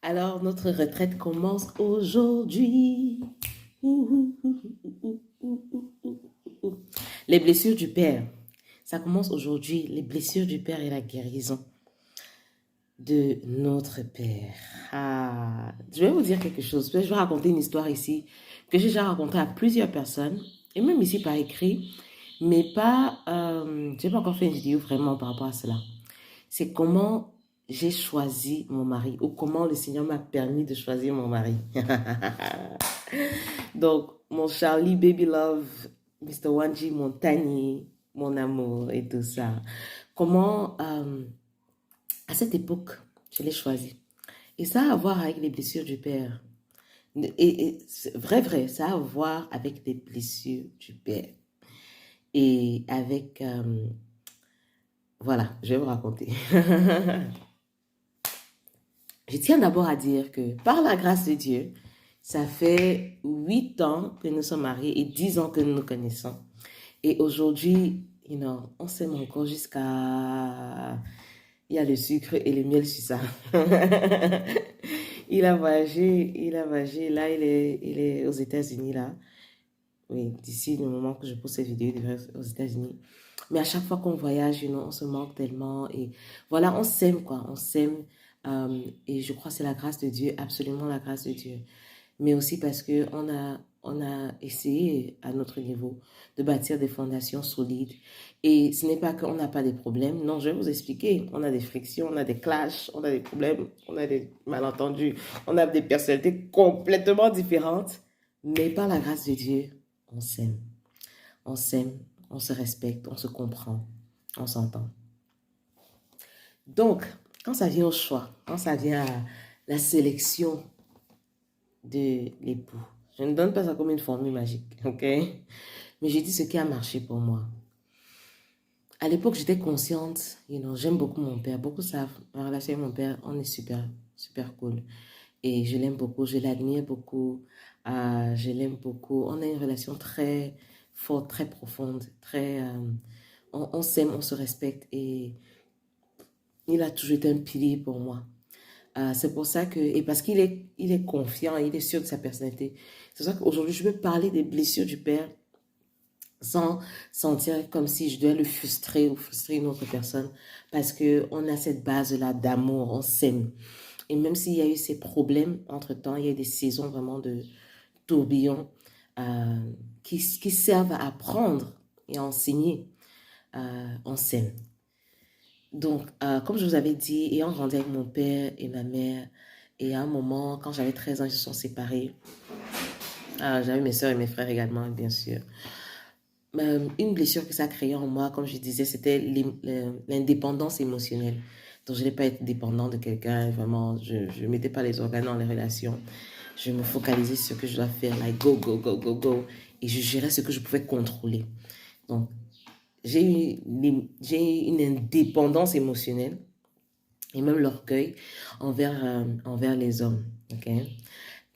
Alors, notre retraite commence aujourd'hui. Ouh, ouh, ouh, ouh, ouh, ouh, ouh. Les blessures du Père. Ça commence aujourd'hui. Les blessures du Père et la guérison de notre Père. Ah, je vais vous dire quelque chose. Je vais raconter une histoire ici que j'ai déjà racontée à plusieurs personnes, et même ici par écrit, mais pas, j'ai pas encore fait une vidéo vraiment par rapport à cela. C'est comment j'ai choisi mon mari ou comment le Seigneur m'a permis de choisir mon mari. Donc, mon Charlie, baby love, Mr. Wanji, mon Tani, mon amour et tout ça. Comment, à cette époque, je l'ai choisi. Et ça a à voir avec les blessures du père. Et vrai, ça a à voir avec les blessures du père. Et avec, voilà, je vais vous raconter. Je tiens d'abord à dire que par la grâce de Dieu, ça fait 8 ans que nous sommes mariés et 10 ans que nous nous connaissons. Et aujourd'hui, on s'aime encore jusqu'à... Il y a le sucre et le miel sur ça. Il a voyagé. Là, il est aux États-Unis, là. Oui, d'ici le moment que je pose cette vidéo, il devrait être aux États-Unis. Mais à chaque fois qu'on voyage, on se manque tellement. Et voilà, on s'aime, quoi. On s'aime. Et je crois que c'est la grâce de Dieu, absolument la grâce de Dieu. Mais aussi parce on a essayé à notre niveau de bâtir des fondations solides. Et ce n'est pas qu'on n'a pas de problèmes. Non, je vais vous expliquer. On a des frictions, on a des clashs, on a des problèmes, on a des malentendus, on a des personnalités complètement différentes. Mais par la grâce de Dieu, on s'aime. On s'aime, on se respecte, on se comprend, on s'entend. Donc, quand ça vient au choix, quand ça vient à la sélection de l'époux, je ne donne pas ça comme une formule magique, ok? Mais j'ai dit ce qui a marché pour moi. À l'époque, j'étais consciente, j'aime beaucoup mon père. Beaucoup savent, ma relation avec mon père, on est super, super cool. Et je l'aime beaucoup, je l'admire beaucoup, je l'aime beaucoup. On a une relation très forte, très profonde, très... on s'aime, on se respecte et il a toujours été un pilier pour moi. C'est pour ça que, et parce il est confiant, il est sûr de sa personnalité. C'est pour ça qu'aujourd'hui, je veux parler des blessures du père sans sentir comme si je dois le frustrer ou frustrer une autre personne parce qu'on a cette base-là d'amour, on s'aime. Et même s'il y a eu ces problèmes entre-temps, il y a eu des saisons vraiment de tourbillon qui servent à apprendre et à enseigner, on s'aime. Donc, comme je vous avais dit, ayant grandi avec mon père et ma mère, et à un moment, quand j'avais 13 ans, ils se sont séparés. J'avais mes soeurs et mes frères également, bien sûr. Une blessure que ça a créé en moi, comme je disais, c'était l'indépendance émotionnelle. Donc, je n'allais pas être dépendant de quelqu'un, vraiment, je ne mettais pas les organes dans les relations. Je me focalisais sur ce que je dois faire, like go, go, go, go, go. Et je gérais ce que je pouvais contrôler. Donc, j'ai eu une indépendance émotionnelle et même l'orgueil envers les hommes. Ok?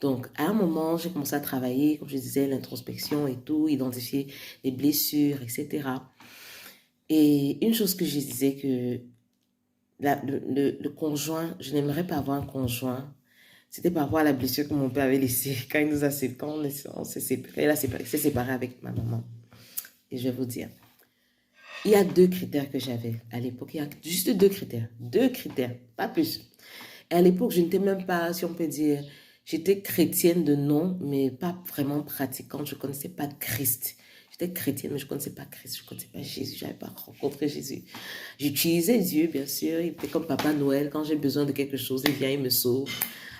Donc, à un moment, j'ai commencé à travailler, comme je disais, l'introspection et tout, identifier les blessures, etc. Et une chose que je disais que le conjoint, je n'aimerais pas avoir un conjoint. C'était par rapport à la blessure que mon père avait laissée quand il nous a séparés, quand on s'est séparés, il s'est séparé avec ma maman. Et je vais vous dire, il y a 2 critères que j'avais à l'époque. Il y a juste 2 critères. 2 critères, pas plus. Et à l'époque, je n'étais même pas, si on peut dire, j'étais chrétienne de nom, mais pas vraiment pratiquante. Je ne connaissais pas Christ. J'étais chrétienne, mais je ne connaissais pas Christ. Je ne connaissais pas Jésus. Je n'avais pas rencontré Jésus. J'utilisais Dieu, bien sûr. Il était comme Papa Noël. Quand j'ai besoin de quelque chose, il vient, il me sauve.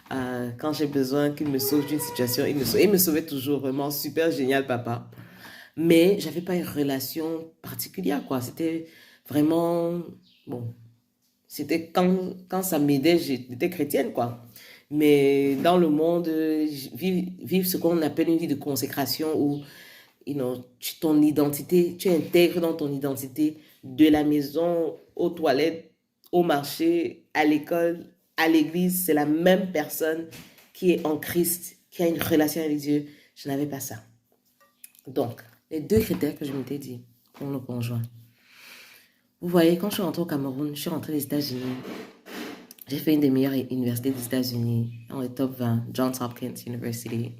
Quand j'ai besoin qu'il me sauve d'une situation, il me sauve. Il me sauvait toujours. Vraiment, super génial, papa. Mais j'avais pas une relation particulière, quoi. C'était vraiment, bon, c'était quand ça m'aidait, j'étais chrétienne, quoi. Mais dans le monde, vivre ce qu'on appelle une vie de consécration où, ton identité, tu intègres dans ton identité de la maison aux toilettes, au marché, à l'école, à l'église, c'est la même personne qui est en Christ, qui a une relation avec Dieu. Je n'avais pas ça. Donc, les 2 critères que je m'étais dit pour le conjoint. Vous voyez, quand je suis rentrée au Cameroun, je suis rentrée aux États-Unis. J'ai fait une des meilleures universités des États-Unis, dans les top 20, Johns Hopkins University.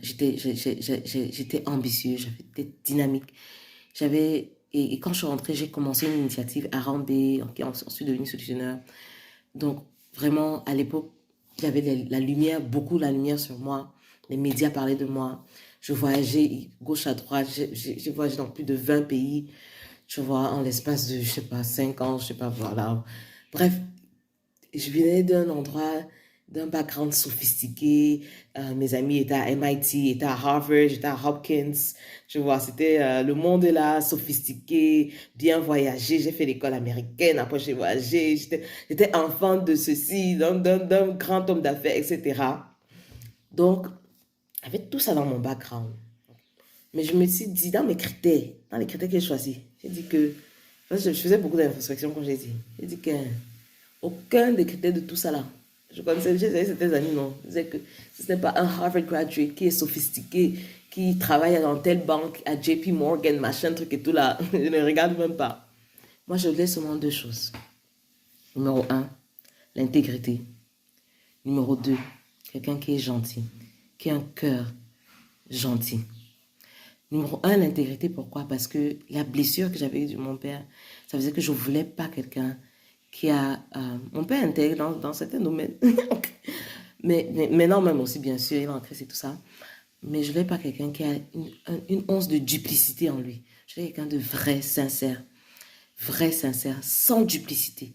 J'étais ambitieux, j'étais dynamique. Et quand je suis rentrée, j'ai commencé une initiative R&D, ensuite devenue solutionneur. Donc, vraiment, à l'époque, j'avais la lumière, beaucoup la lumière sur moi. Les médias parlaient de moi. Je voyageais gauche à droite. J'ai voyagé dans plus de 20 pays, tu vois, en l'espace de, je sais pas, 5 ans, je sais pas, voilà. Bref, je venais d'un endroit, d'un background sophistiqué. Mes amis étaient à MIT, étaient à Harvard, j'étais à Hopkins. Tu vois, c'était le monde est là, sophistiqué, bien voyagé. J'ai fait l'école américaine, après j'ai voyagé. J'étais enfant de ceci, d'un grand homme d'affaires, etc. Donc, avec tout ça dans mon background. Mais je me suis dit, dans les critères que j'ai choisis, j'ai dit que, je faisais beaucoup d'introspection quand j'ai dit. J'ai dit que aucun des critères de tout ça là. Je connaissais, j'ai certains amis, non. Je disais que si ce n'est pas un Harvard graduate qui est sophistiqué, qui travaille dans telle banque, à JP Morgan, machin, truc et tout là, je ne regarde même pas. Moi, je voulais seulement deux choses. Numéro un, l'intégrité. Numéro deux, quelqu'un qui est gentil, qui a un cœur gentil. Numéro un, l'intégrité, pourquoi? Parce que la blessure que j'avais eue de mon père, ça faisait que je ne voulais pas quelqu'un qui a... mon père intègre dans certains domaines. mais maintenant même aussi, bien sûr, il est en crise et tout ça. Mais je ne voulais pas quelqu'un qui a une once de duplicité en lui. Je voulais quelqu'un de vrai, sincère, sans duplicité,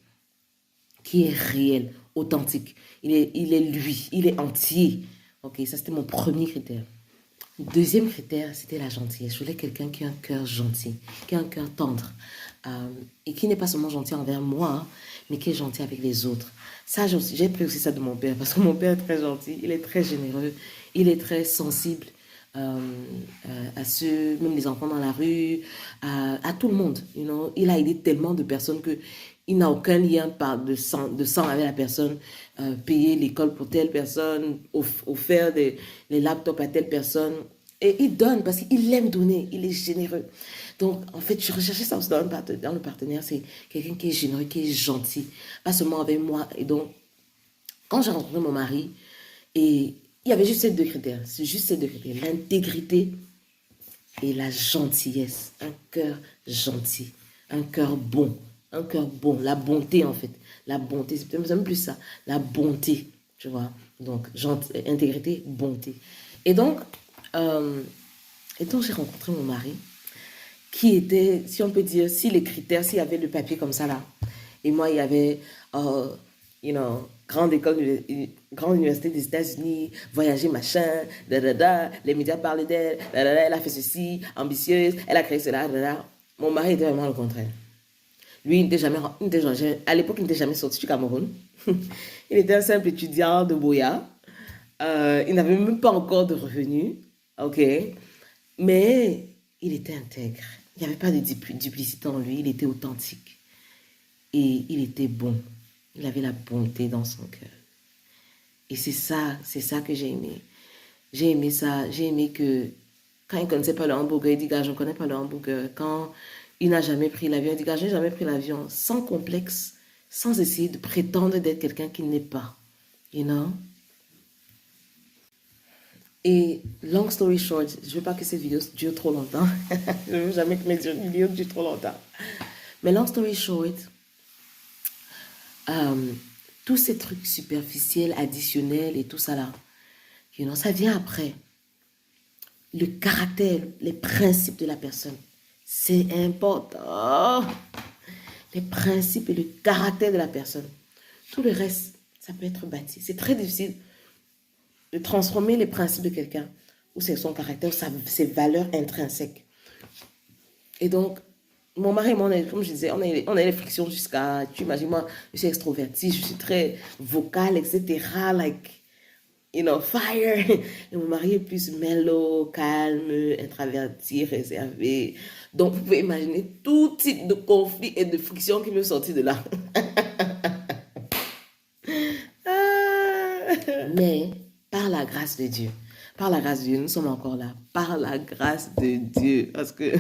qui est réel, authentique. Il est lui, il est entier. Ok, ça c'était mon premier critère. Deuxième critère, c'était la gentillesse. Je voulais quelqu'un qui a un cœur gentil, qui a un cœur tendre, et qui n'est pas seulement gentil envers moi, hein, mais qui est gentil avec les autres. Ça, j'ai pris aussi ça de mon père, parce que mon père est très gentil, il est très généreux, il est très sensible à ceux, même les enfants dans la rue, à tout le monde. You know? Il a aidé tellement de personnes que il n'a aucun lien de sang avec la personne, payer l'école pour telle personne, offrir les laptops à telle personne. Et il donne parce qu'il aime donner, il est généreux. Donc, en fait, je recherchais ça aussi dans le partenaire, c'est quelqu'un qui est généreux, qui est gentil, pas seulement avec moi. Et donc, quand j'ai rencontré mon mari, et il y avait juste ces deux critères, c'est juste ces deux critères, l'intégrité et la gentillesse, un cœur gentil, un cœur bon, la bonté en fait, la bonté, c'est peut-être même plus ça, la bonté, tu vois, donc intégrité, bonté. Et donc, j'ai rencontré mon mari, qui était, si on peut dire, si les critères, s'il y avait le papier comme ça là, et moi il y avait, grande école, grande université des États-Unis, voyager, machin, les médias parlaient d'elle, elle a fait ceci, ambitieuse, elle a créé cela, Mon mari était vraiment le contraire. Lui, à l'époque, il n'était jamais sorti du Cameroun. Il était un simple étudiant de Boya. Il n'avait même pas encore de revenus. OK. Mais il était intègre. Il n'y avait pas de duplicité en lui. Il était authentique. Et il était bon. Il avait la bonté dans son cœur. Et c'est ça que j'ai aimé. J'ai aimé ça. J'ai aimé que quand il ne connaissait pas le hamburger, il dit, gars, je ne connais pas le hamburger. Quand il n'a jamais pris l'avion, il dit, gars, je n'ai jamais pris l'avion. Sans complexe, sans essayer de prétendre d'être quelqu'un qu'il n'est pas. You know? Et long story short, je ne veux pas que cette vidéo dure trop longtemps. Je ne veux jamais que mes vidéos durent trop longtemps. Mais long story short, tous ces trucs superficiels, additionnels et tout ça là, you know, ça vient après. Le caractère, les principes de la personne, c'est important. Les principes et le caractère de la personne. Tout le reste, ça peut être bâti. C'est très difficile de transformer les principes de quelqu'un, ou c'est son caractère, ou ses valeurs intrinsèques. Et donc, mon mari et moi, comme je disais, on a les frictions jusqu'à... Tu imagines, moi, je suis extrovertie, je suis très vocale, etc. Like, you know, fire. Et mon mari est plus mellow, calme, introverti, réservé. Donc, vous pouvez imaginer tout type de conflit et de friction qui me sortir de là. Mais, par la grâce de Dieu, nous sommes encore là. Par la grâce de Dieu. Parce que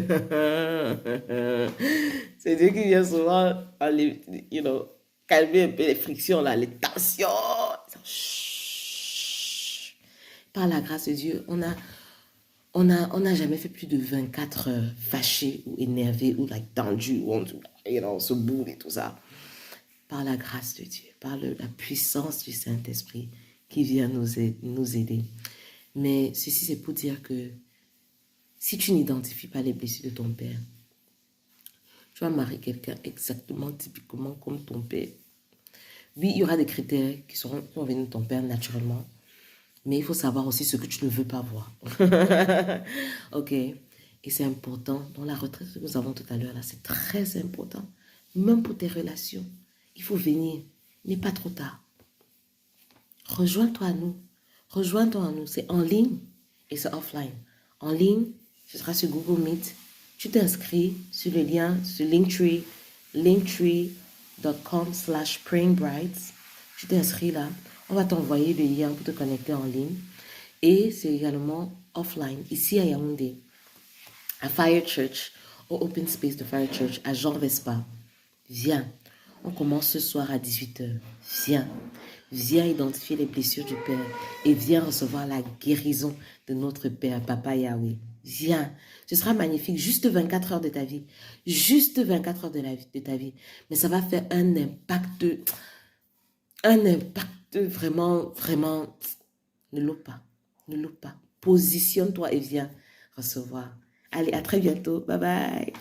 c'est Dieu qui vient souvent, you know, calmer un peu les frictions, là, les tensions. Chut. Par la grâce de Dieu, on n'a jamais fait plus de 24 heures fâchés ou énervés ou like, tendus ou on se boule et tout ça. Par la grâce de Dieu, par la puissance du Saint-Esprit qui vient nous aider. Mais ceci, c'est pour dire que si tu n'identifies pas les blessures de ton père, tu vas marier quelqu'un exactement, typiquement comme ton père. Oui, il y aura des critères qui vont venir de ton père naturellement, mais il faut savoir aussi ce que tu ne veux pas voir. Ok? Et c'est important. Dans la retraite que nous avons tout à l'heure, là, c'est très important. Même pour tes relations. Il faut venir. Il n'est pas trop tard. Rejoins-toi à nous. Rejoins-toi à nous. C'est en ligne et c'est offline. En ligne, ce sera sur Google Meet. Tu t'inscris sur le lien, sur Linktree, linktree.com/prayingbrides. Tu t'inscris là. On va t'envoyer le lien pour te connecter en ligne. Et c'est également offline, ici à Yaoundé, à Fire Church, au Open Space de Fire Church, à Jean Vespa. Viens. On commence ce soir à 18h. Viens. Viens identifier les blessures du Père et viens recevoir la guérison de notre Père, Papa Yahweh. Viens. Ce sera magnifique. Juste 24 heures de ta vie. Juste 24 heures de ta vie. Mais ça va faire un impact vraiment, vraiment. Ne loupe pas. Ne loupe pas. Positionne-toi et viens recevoir. Allez, à très bientôt. Bye bye.